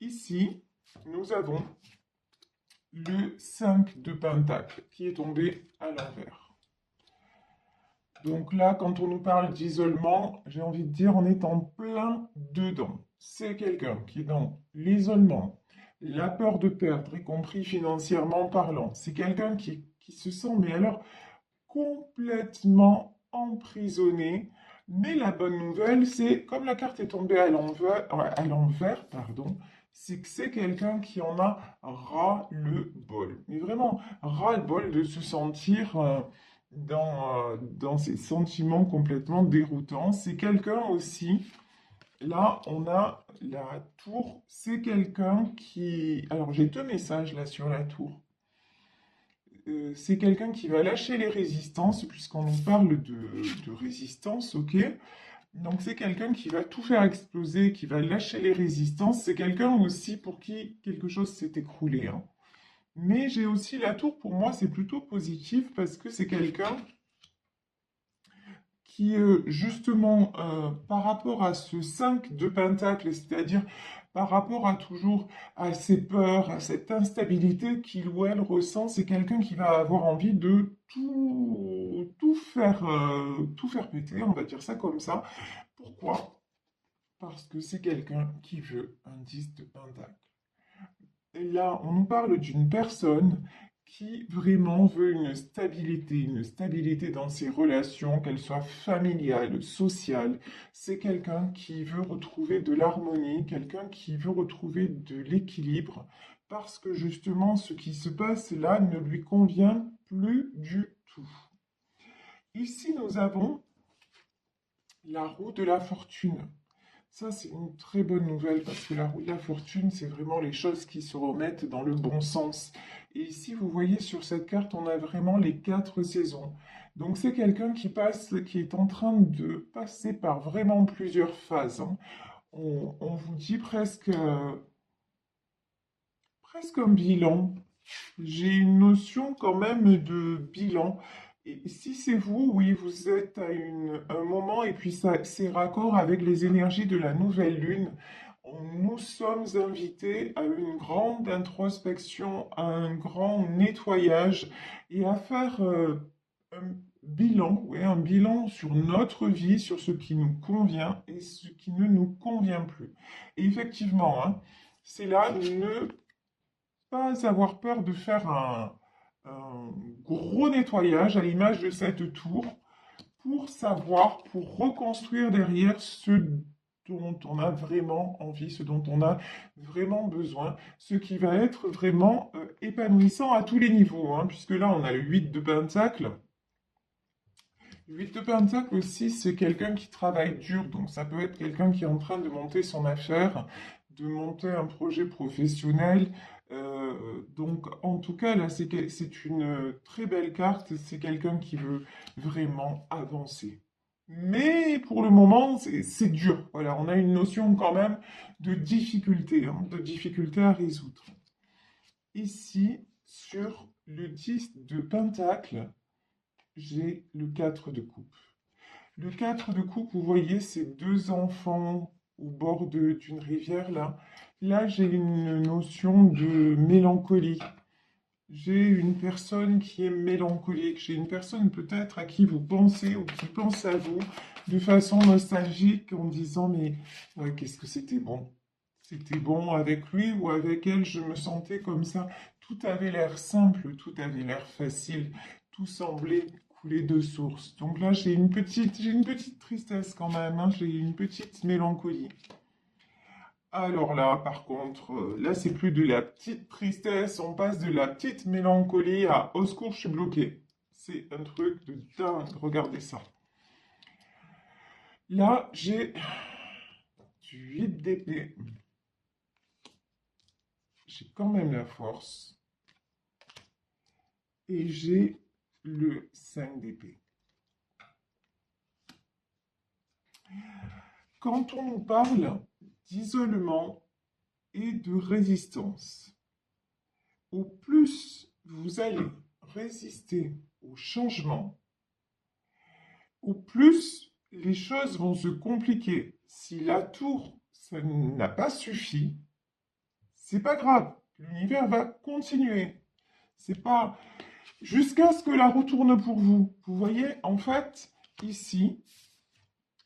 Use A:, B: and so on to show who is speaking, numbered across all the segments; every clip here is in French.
A: Ici, nous avons le 5 de Pentacle qui est tombé à l'envers. Donc là, quand on nous parle d'isolement, j'ai envie de dire, on est en plein dedans. C'est quelqu'un qui est dans l'isolement, la peur de perdre, y compris financièrement parlant. C'est quelqu'un qui se sent, mais alors, complètement emprisonné. Mais la bonne nouvelle, c'est, comme la carte est tombée à l'envers, pardon, c'est que c'est quelqu'un qui en a ras-le-bol. Mais vraiment, ras-le-bol de se sentir dans ces sentiments complètement déroutants. C'est quelqu'un aussi, là, on a la tour, c'est quelqu'un qui... Alors, j'ai deux messages là sur la tour. C'est quelqu'un qui va lâcher les résistances, puisqu'on nous parle de résistance, ok? Donc c'est quelqu'un qui va tout faire exploser, qui va lâcher les résistances. C'est quelqu'un aussi pour qui quelque chose s'est écroulé, hein. Mais j'ai aussi la tour, pour moi, c'est plutôt positif parce que c'est quelqu'un qui, justement, par rapport à ce 5 de Pentacle, c'est-à-dire par rapport à toujours à ses peurs, à cette instabilité qu'il ou elle ressent, c'est quelqu'un qui va avoir envie de tout faire péter, on va dire ça comme ça. Pourquoi? Parce que c'est quelqu'un qui veut un 10 de Pentacle. Et là, on nous parle d'une personne qui vraiment veut une stabilité dans ses relations, qu'elles soient familiales, sociales. C'est quelqu'un qui veut retrouver de l'harmonie, quelqu'un qui veut retrouver de l'équilibre, parce que justement, ce qui se passe là ne lui convient plus du tout. Ici, nous avons la roue de la fortune. Ça, c'est une très bonne nouvelle parce que la roue de la fortune, c'est vraiment les choses qui se remettent dans le bon sens. Et ici, vous voyez sur cette carte, on a vraiment les quatre saisons. Donc, c'est quelqu'un qui passe, qui est en train de passer par vraiment plusieurs phases, hein. On vous dit presque un bilan. J'ai une notion quand même de bilan. Et si c'est vous, oui, vous êtes à un moment et puis ça, c'est raccord avec les énergies de la nouvelle lune. Nous sommes invités à une grande introspection, à un grand nettoyage et à faire un bilan, ouais, un bilan sur notre vie, sur ce qui nous convient et ce qui ne nous convient plus. Et effectivement, hein, c'est là, ne pas avoir peur de faire un gros nettoyage à l'image de cette tour pour savoir, pour reconstruire derrière ce dont on a vraiment envie, ce dont on a vraiment besoin, ce qui va être vraiment épanouissant à tous les niveaux, hein, puisque là on a le 8 de Pentacle. Le 8 de Pentacle aussi, c'est quelqu'un qui travaille dur, donc ça peut être quelqu'un qui est en train de monter son affaire, de monter un projet professionnel. Donc en tout cas, là, c'est une très belle carte, c'est quelqu'un qui veut vraiment avancer. Mais pour le moment, c'est dur. Voilà, on a une notion quand même de difficulté, hein, de difficulté à résoudre. Ici, sur le 10 de Pentacle, j'ai le 4 de coupe. Le 4 de coupe, vous voyez ces deux enfants au bord d'une rivière là. Là, j'ai une notion de mélancolie. J'ai une personne qui est mélancolique. J'ai une personne peut-être à qui vous pensez ou qui pense à vous de façon nostalgique en disant mais ouais, qu'est-ce que c'était bon. C'était bon avec lui ou avec elle, je me sentais comme ça. Tout avait l'air simple, tout avait l'air facile, tout semblait couler de source. Donc là, j'ai une petite tristesse quand même, hein, j'ai une petite mélancolie. Alors là, par contre, là, c'est plus de la petite tristesse, on passe de la petite mélancolie à au secours, je suis bloqué. C'est un truc de dingue, regardez ça. Là, j'ai du 8 d'épée. J'ai quand même la force. Et j'ai le 5 d'épée. Quand on nous parle d'isolement et de résistance, au plus vous allez résister au changement, au plus les choses vont se compliquer. Si la tour, ça n'a pas suffi, c'est pas grave. L'univers va continuer. C'est pas jusqu'à ce que la roue tourne pour vous. Vous voyez, en fait, ici,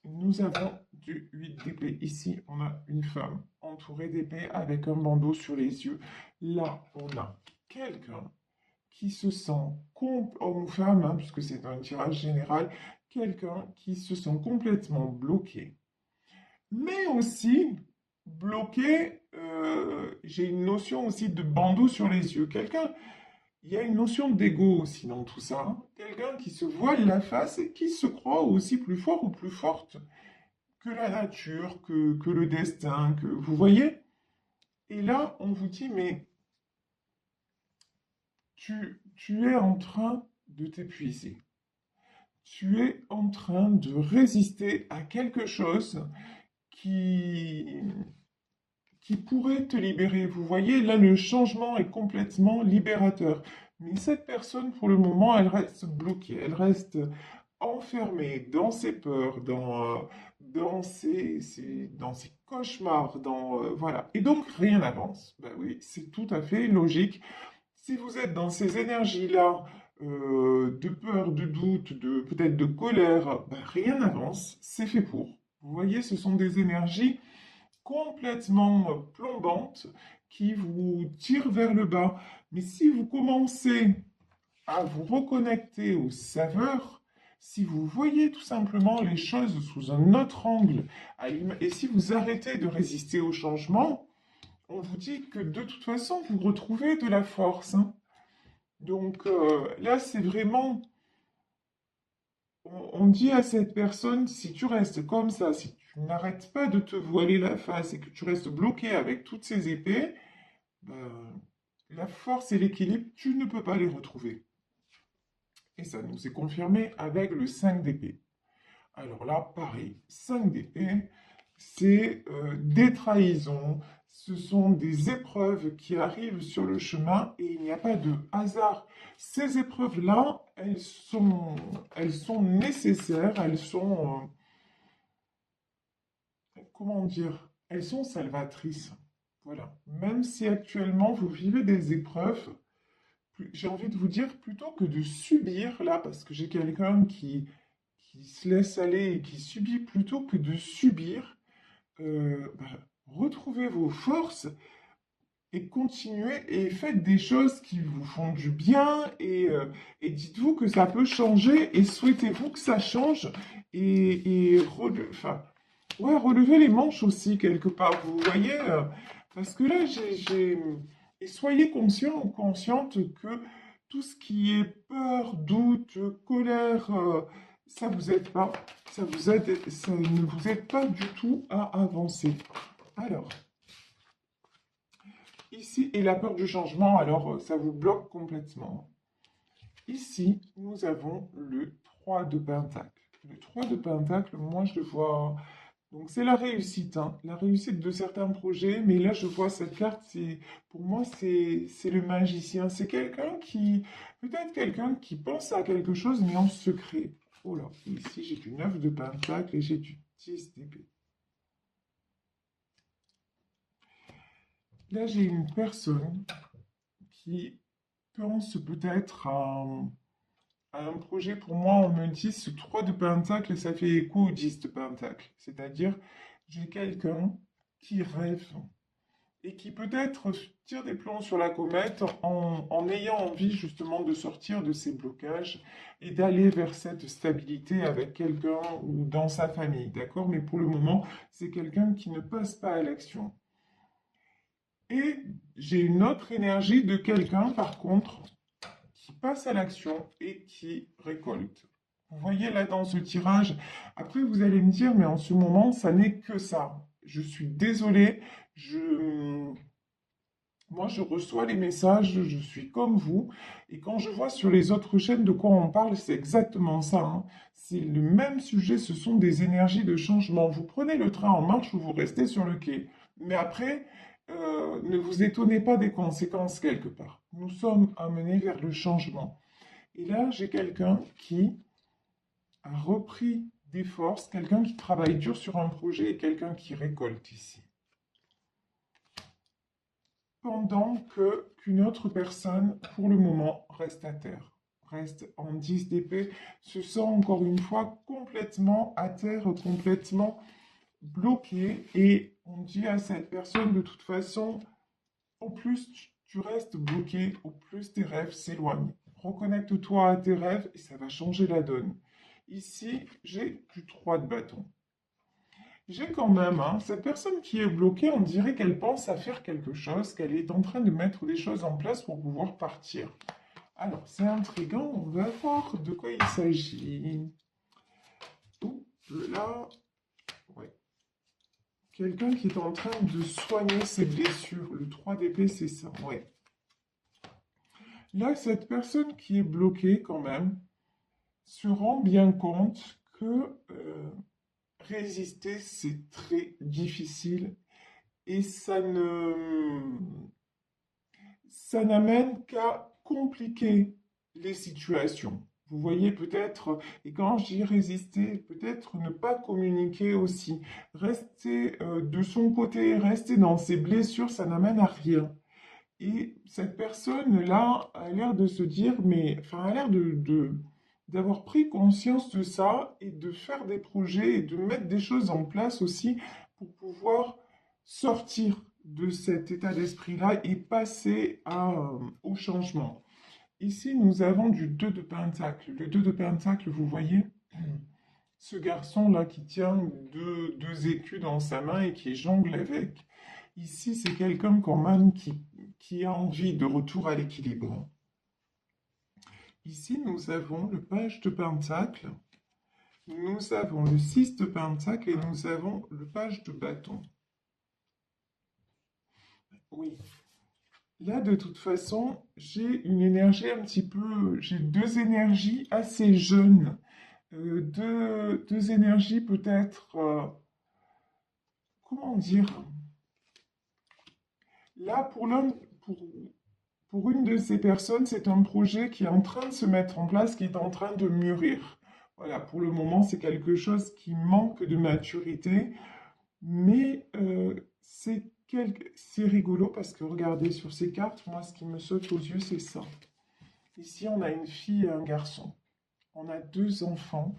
A: nous avons du 8 d'épée. Ici, on a une femme entourée d'épée avec un bandeau sur les yeux. Là, on a quelqu'un qui se sent, homme ou femme, hein, puisque c'est un tirage général, quelqu'un qui se sent complètement bloqué. Mais aussi bloqué, j'ai une notion aussi de bandeau sur les yeux. Quelqu'un, il y a une notion d'ego aussi dans tout ça, hein. Quelqu'un qui se voile la face et qui se croit aussi plus fort ou plus forte que la nature, que le destin, que vous voyez. Et là, on vous dit, mais tu es en train de t'épuiser. Tu es en train de résister à quelque chose qui, qui pourrait te libérer. Vous voyez, là, le changement est complètement libérateur. Mais cette personne, pour le moment, elle reste bloquée, elle reste enfermée dans ses peurs, dans ses cauchemars, voilà. Et donc, rien n'avance. Ben oui, c'est tout à fait logique. Si vous êtes dans ces énergies-là, de peur, de doute, peut-être de colère, ben rien n'avance, c'est fait pour. Vous voyez, ce sont des énergies complètement plombantes qui vous tirent vers le bas. Mais si vous commencez à vous reconnecter aux saveurs, si vous voyez tout simplement les choses sous un autre angle, et si vous arrêtez de résister au changement, on vous dit que de toute façon, vous retrouvez de la force, hein. Donc là, c'est vraiment, on dit à cette personne, si tu restes comme ça, si tu n'arrêtes pas de te voiler la face et que tu restes bloqué avec toutes ces épées, ben, la force et l'équilibre, tu ne peux pas les retrouver. Et ça nous est confirmé avec le 5 d'épée. Alors là, pareil, 5 d'épée, c'est des trahisons, ce sont des épreuves qui arrivent sur le chemin et il n'y a pas de hasard. Ces épreuves-là, elles sont nécessaires, elles sont, comment dire, elles sont salvatrices. Voilà. Même si actuellement vous vivez des épreuves, j'ai envie de vous dire plutôt que de subir là, parce que j'ai quelqu'un qui se laisse aller et qui subit plutôt que de subir, bah, retrouvez vos forces et continuez et faites des choses qui vous font du bien et dites-vous que ça peut changer et souhaitez-vous que ça change enfin, ouais, relevez les manches aussi quelque part, vous voyez, parce que là, et soyez conscient ou consciente que tout ce qui est peur, doute, colère, ça vous aide pas, ça ne vous aide pas du tout à avancer. Alors, ici, et la peur du changement, alors ça vous bloque complètement. Ici, nous avons le 3 de Pentacle. Le 3 de Pentacle, moi je le vois. Donc c'est la réussite, hein, la réussite de certains projets, mais là je vois cette carte, pour moi c'est le magicien. C'est quelqu'un qui, peut-être quelqu'un qui pense à quelque chose, mais en secret. Oh là, ici j'ai du 9 de Pentacle et j'ai du 10 d'épée. Là j'ai une personne qui pense peut-être à un projet, pour moi, on me dit ce 3 de Pentacle, ça fait écho au 10 de Pentacle. C'est-à-dire, j'ai quelqu'un qui rêve et qui peut-être tire des plombs sur la comète en ayant envie justement de sortir de ses blocages et d'aller vers cette stabilité avec quelqu'un ou dans sa famille, d'accord? Mais pour le moment, c'est quelqu'un qui ne passe pas à l'action. Et j'ai une autre énergie de quelqu'un, par contre, qui passe à l'action et qui récolte. Vous voyez là dans ce tirage, après vous allez me dire, mais en ce moment, ça n'est que ça. Je suis désolé, moi je reçois les messages, je suis comme vous, et quand je vois sur les autres chaînes de quoi on parle, c'est exactement ça, hein. C'est le même sujet, ce sont des énergies de changement. Vous prenez le train en marche ou vous restez sur le quai. Mais après, ne vous étonnez pas des conséquences quelque part. Nous sommes amenés vers le changement. Et là, j'ai quelqu'un qui a repris des forces, quelqu'un qui travaille dur sur un projet et quelqu'un qui récolte ici. pendant qu'une autre personne, pour le moment, reste à terre, reste en 10 d'épée, se sent encore une fois complètement à terre, complètement bloqué, et on dit à cette personne de toute façon, au plus tu restes bloqué, au plus tes rêves s'éloignent. Reconnecte-toi à tes rêves et ça va changer la donne. Ici, j'ai du 3 de bâton. J'ai quand même, hein, cette personne qui est bloquée, on dirait qu'elle pense à faire quelque chose, qu'elle est en train de mettre des choses en place pour pouvoir partir. Alors, c'est intriguant, on va voir de quoi il s'agit. Oups, là, ouais. Quelqu'un qui est en train de soigner ses blessures. Le 3 d'épée, c'est ça, ouais. Là, cette personne qui est bloquée quand même se rend bien compte que résister, c'est très difficile et ça n'amène qu'à compliquer les situations. Vous voyez peut-être, et quand je dis résister, peut-être ne pas communiquer aussi. Rester de son côté, rester dans ses blessures, ça n'amène à rien. Et cette personne-là a l'air de se dire, mais, enfin, a l'air d'avoir pris conscience de ça et de faire des projets et de mettre des choses en place aussi pour pouvoir sortir de cet état d'esprit-là et passer au changement. Ici, nous avons du 2 de Pentacle. Le 2 de Pentacle, vous voyez, ce garçon-là qui tient deux écus dans sa main et qui jongle avec. Ici, c'est quelqu'un quand même qui a envie de retour à l'équilibre. Ici, nous avons le page de Pentacle, nous avons le 6 de Pentacle et nous avons le page de bâton. Oui. Là, de toute façon, j'ai une énergie un petit peu... J'ai deux énergies assez jeunes. Deux énergies peut-être... comment dire? Là, pour une de ces personnes, c'est un projet qui est en train de se mettre en place, qui est en train de mûrir. Voilà, pour le moment, c'est quelque chose qui manque de maturité, mais c'est rigolo parce que regardez sur ces cartes, moi, ce qui me saute aux yeux, c'est ça. Ici, on a une fille et un garçon. On a deux enfants.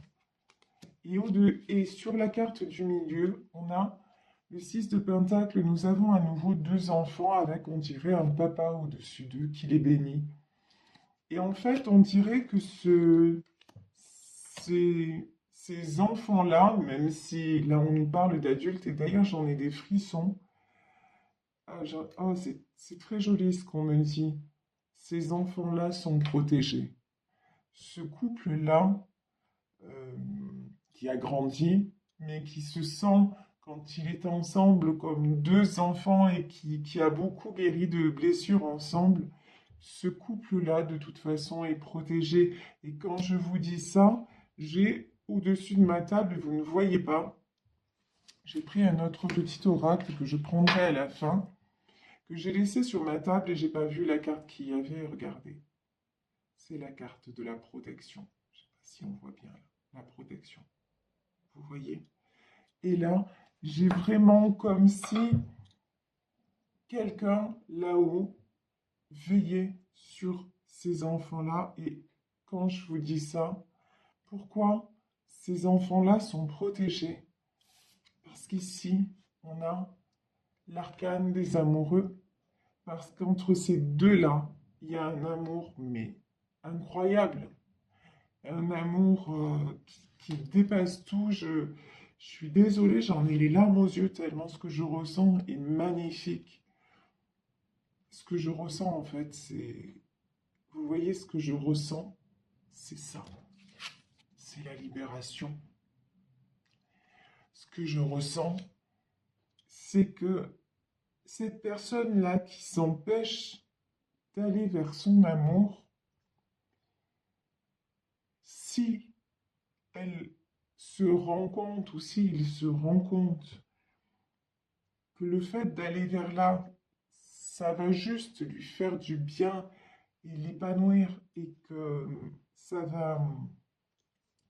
A: Et sur la carte du milieu, on a le 6 de Pentacle. Nous avons à nouveau deux enfants avec, on dirait, un papa au-dessus d'eux qui les bénit. Et en fait, on dirait que ces enfants-là, même si là on nous parle d'adultes, et d'ailleurs j'en ai des frissons, oh, c'est très joli ce qu'on me dit. Ces enfants-là sont protégés. Ce couple-là, euh, qui a grandi, mais qui se sent, quand il est ensemble, comme deux enfants et qui a beaucoup guéri de blessures ensemble, ce couple-là, de toute façon, est protégé. Et quand je vous dis ça, j'ai au-dessus de ma table, vous ne voyez pas, j'ai pris un autre petit oracle que je prendrai à la fin, que j'ai laissé sur ma table et j'ai pas vu la carte qu'il y avait. Regardez, c'est la carte de la protection. Je sais pas si on voit bien là, la protection. Vous voyez? Et là, j'ai vraiment comme si quelqu'un là-haut veillait sur ces enfants-là. Et quand je vous dis ça, pourquoi ces enfants-là sont protégés? Parce qu'ici, on a l'arcane des amoureux. Parce qu'entre ces deux-là, il y a un amour, mais incroyable. Un amour qui dépasse tout. Je suis désolée, j'en ai les larmes aux yeux tellement ce que je ressens est magnifique. Ce que je ressens en fait, c'est... Vous voyez ce que je ressens? C'est ça. C'est la libération. Ce que je ressens, c'est que cette personne-là qui s'empêche d'aller vers son amour, si elle se rend compte ou s'il se rend compte que le fait d'aller vers là, ça va juste lui faire du bien et l'épanouir et que ça va,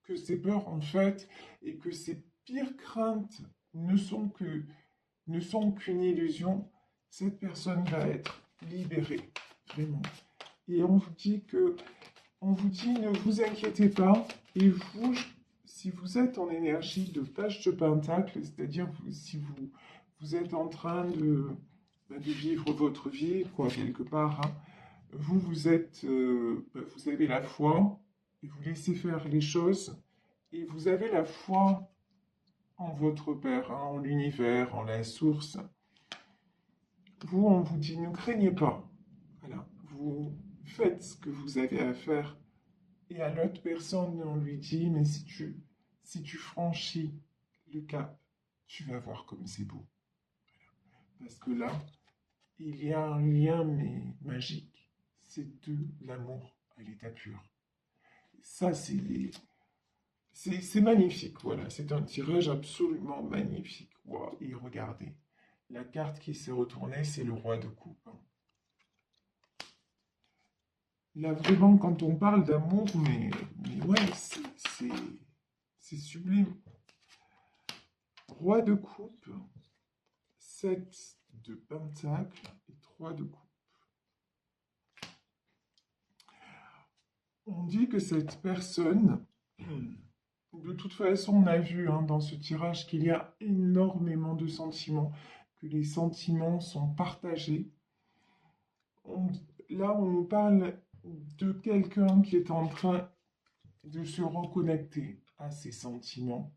A: que ses peurs en fait et que ses pires craintes ne sont qu'une illusion, cette personne va être libérée, vraiment. Et on vous dit ne vous inquiétez pas. Et vous, si vous êtes en énergie de page de pentacle, c'est-à-dire si vous êtes en train de vivre votre vie, quoi, quelque part, hein, vous êtes, vous avez la foi, et vous laissez faire les choses, et vous avez la foi en votre Père, hein, en l'univers, en la source. Vous, on vous dit, ne craignez pas. Voilà, vous faites ce que vous avez à faire. Et à l'autre personne, on lui dit, mais si tu franchis le cap, tu vas voir comme c'est beau. Parce que là, il y a un lien, mais magique. C'est de l'amour à l'état pur. Ça, c'est magnifique, voilà. C'est un tirage absolument magnifique. Wow. Et regardez, la carte qui s'est retournée, c'est le roi de coupe. Hein. Là, vraiment, quand on parle d'amour, mais ouais, c'est sublime. Roi de coupe, 7 de pentacle et 3 de coupe. On dit que cette personne, de toute façon, on a vu hein, dans ce tirage qu'il y a énormément de sentiments, que les sentiments sont partagés. Là, on nous parle de quelqu'un qui est en train de se reconnecter à ses sentiments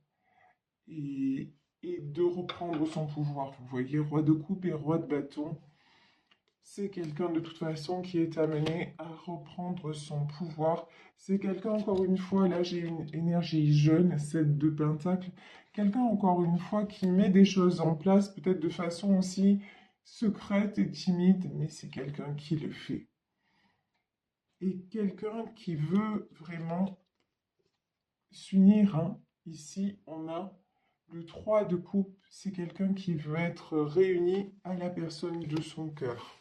A: et, et de reprendre son pouvoir. Vous voyez, roi de coupe et roi de bâton, c'est quelqu'un de toute façon qui est amené à reprendre son pouvoir. C'est quelqu'un, encore une fois, là j'ai une énergie jeune, 7 de pentacle, quelqu'un, encore une fois, qui met des choses en place, peut-être de façon aussi secrète et timide, mais c'est quelqu'un qui le fait. Et quelqu'un qui veut vraiment s'unir. Hein. Ici, on a le 3 de coupe, c'est quelqu'un qui veut être réuni à la personne de son cœur.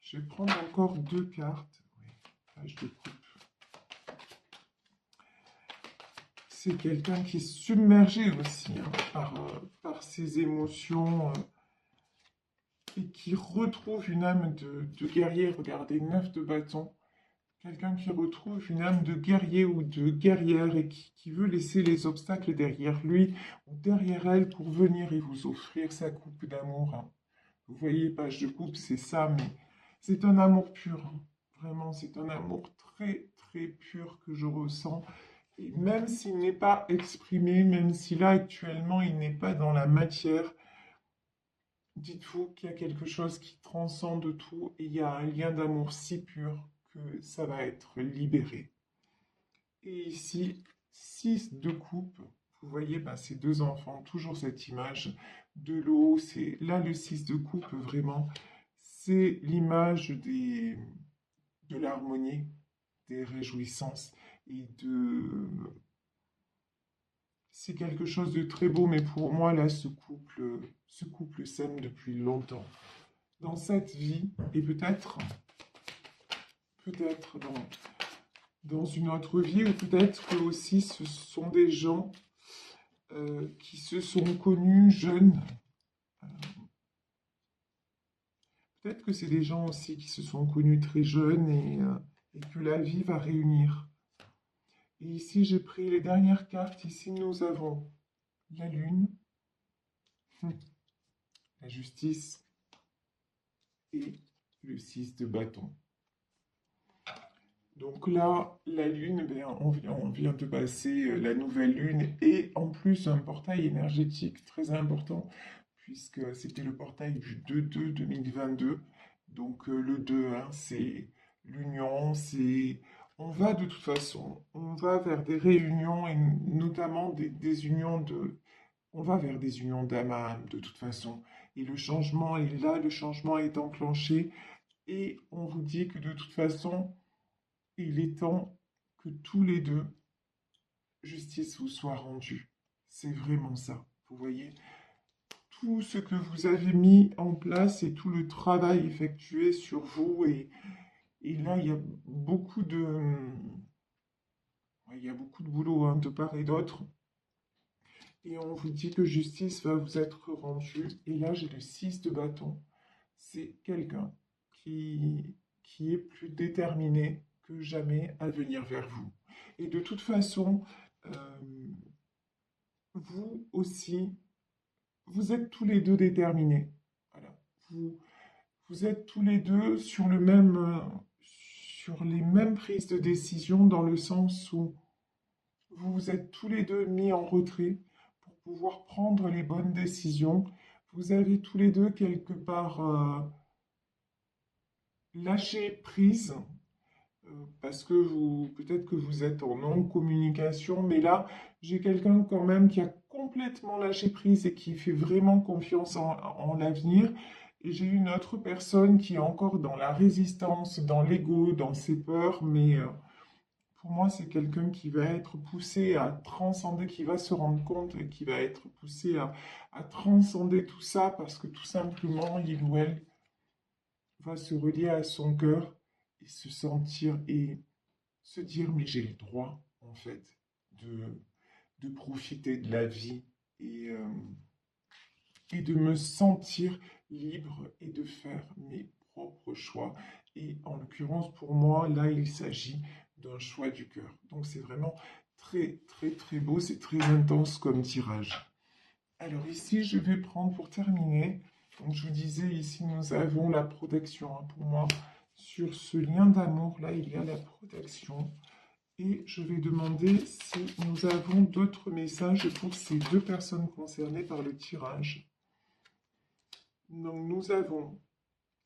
A: Je vais prendre encore 2 cartes. Oui, page de coupe. C'est quelqu'un qui est submergé aussi hein, par ses émotions et qui retrouve une âme de guerrier. Regardez, 9 de bâton. Quelqu'un qui retrouve une âme de guerrier ou de guerrière et qui veut laisser les obstacles derrière lui ou derrière elle pour venir et vous offrir sa coupe d'amour. Hein. Vous voyez, page de coupe, c'est ça, mais c'est un amour pur. Hein. Vraiment, c'est un amour très, très pur que je ressens. Et même s'il n'est pas exprimé, même si là, actuellement, il n'est pas dans la matière, dites-vous qu'il y a quelque chose qui transcende tout et il y a un lien d'amour si pur que ça va être libéré. Et ici, 6 de coupe, vous voyez ben, ces 2 enfants, toujours cette image de l'eau, c'est là le 6 de coupe vraiment, c'est l'image de l'harmonie, des réjouissances et c'est quelque chose de très beau, mais pour moi là, ce couple s'aime depuis longtemps. Dans cette vie, et peut-être dans une autre vie, ou peut-être que aussi ce sont des gens qui se sont connus jeunes. Euh, Peut-être que c'est des gens aussi qui se sont connus très jeunes et que la vie va réunir. Et ici, j'ai pris les dernières cartes. Ici, nous avons la lune, la justice et le 6 de bâton. Donc là, la lune, ben, on vient de passer la nouvelle lune et en plus un portail énergétique très important puisque c'était le portail du 2-2-2022. Donc le 2, hein, c'est l'union, on va de toute façon, on va vers des réunions et notamment des unions on va vers des unions d'âme à âme de toute façon. Et le changement est là, le changement est enclenché et on vous dit que de toute façon, il est temps que tous les deux, justice vous soit rendue. C'est vraiment ça, vous voyez? Tout ce que vous avez mis en place et tout le travail effectué sur vous. Et là, il y a beaucoup de boulot hein, de part et d'autre. Et on vous dit que justice va vous être rendue. Et là, j'ai le 6 de bâton. c'est quelqu'un qui est plus déterminé que jamais à venir vers vous. Et de toute façon, euh, vous aussi, vous êtes tous les deux déterminés. Voilà. Vous êtes tous les deux sur sur les mêmes prises de décision dans le sens où vous vous êtes tous les deux mis en retrait pour pouvoir prendre les bonnes décisions. Vous avez tous les deux quelque part lâché prise parce que peut-être que vous êtes en non-communication, mais là, j'ai quelqu'un quand même qui a complètement lâché prise et qui fait vraiment confiance en l'avenir. Et j'ai une autre personne qui est encore dans la résistance, dans l'ego, dans ses peurs, mais pour moi, c'est quelqu'un qui va être poussé à transcender, qui va se rendre compte et qui va être poussé à transcender tout ça parce que tout simplement, il ou elle va se relier à son cœur et se sentir et se dire, mais j'ai le droit, en fait, de profiter de la vie et, euh, et de me sentir libre et de faire mes propres choix. Et en l'occurrence, pour moi, là, il s'agit d'un choix du cœur. Donc c'est vraiment très, très, très beau, c'est très intense comme tirage. Alors ici, je vais prendre pour terminer. Donc je vous disais, ici, nous avons la protection. Hein. Pour moi, sur ce lien d'amour, là, il y a la protection. Et je vais demander si nous avons d'autres messages pour ces deux personnes concernées par le tirage. Donc nous avons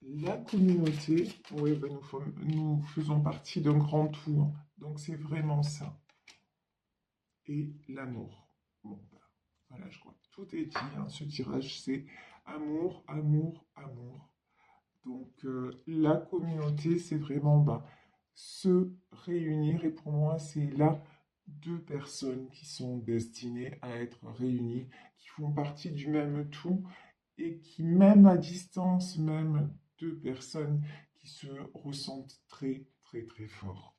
A: la communauté. Oui, ben, nous faisons partie d'un grand tour. Donc c'est vraiment ça. Et l'amour. Bon, ben, voilà, je crois que tout est dit. Hein. Ce tirage, c'est amour, amour, amour. Donc la communauté, c'est vraiment se réunir. Et pour moi, c'est là deux personnes qui sont destinées à être réunies, qui font partie du même tout et qui, même à distance, même deux personnes qui se ressentent très, très, très fort.